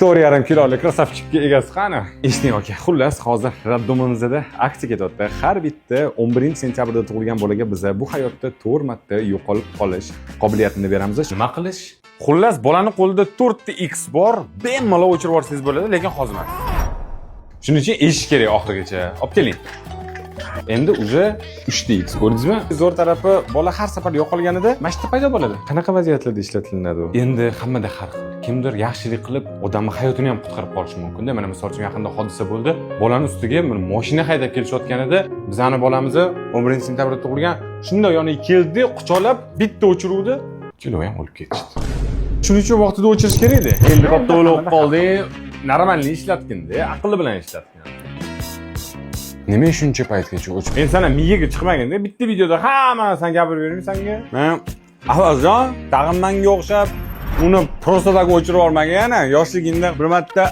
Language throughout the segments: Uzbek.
4,5 kilolik krasavchikka egasi qani? Eshiting aka, xullas hozir raddomimizda aksiya ketyapti. Har bitta 11-sentyabrda tug'ilgan bolaga biz bu hayotda 4 marta yo'qolib qolish qobiliyatini beramiz. Nima qilish? Xullas bolani qo'lida 4 ta X bor, bemalol o'chirib yuborsangiz bo'ladi, lekin hozir emas. Shuning uchun eshish kerak oxirigacha. Olib keling. Endi уже 3 ta X ko'rdingizmi? Zo'r tarafi bola har safar yo'qolganida mashina paydo bo'ladi. Qanaqa vaziyatlarda ishlatilinadi u? Endi hammada har xil. Kimdir yaxshilik qilib odamning hayotini ham qutqarib qolishi mumkin-da. Mana misol uchun yaqinda hodisa bo'ldi. Bolani ustiga mashina haydab kelishayotganida bizani bolamizni 11-sentabrda tug'ilgan, shunday yoniga keldi, quchoqlab bitta o'chiruvdi, kilovi ham o'lib ketdi. Shuning uchun vaqtida o'chirish kerak edi. Endi katta bo'lib qoldi, normalni ishlatganda, aqli bilan ishlatgan. Nima shuncha paytgacha o'chib? Men sana miyaga chiqmaganda bitta videoda hamma narsani gapirib beraman senga. Men Ahvazjon, tag'in menga o'xshab uni prostaga o'chirib olmagan, yoshligingda bir marta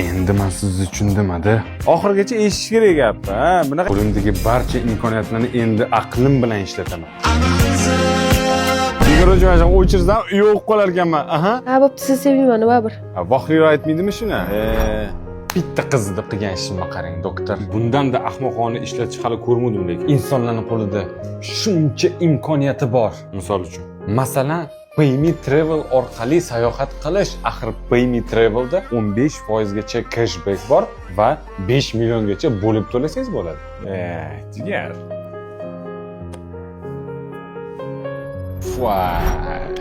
endi men sizni tushundim-da. Oxirgacha eshish kerak gap, ha. Bunaqa qo'limdagi barcha imkoniyatlarni endi aqlim bilan ishlataman. Yigirma mana o'chirsam yo'q qolar ekanman. Aha. Ha, bo'pti, siz sevmayman, baribir. Vohira aytmaydimi shuni? Bitta qiz deb qilgan ishimni qarang, doktor. Bundan-da ahmoqona ishlatish hali ko'rmadim, lekin insonlarning qo'lida shuncha imkoniyati bor. Misol uchun, masalan, Payme Travel orqali sayohat qilish. Axir Payme Travelda 15% gacha cashback bor va 5 milliongacha bo'lib to'lasangiz bo'ladi. Jigar. Voy.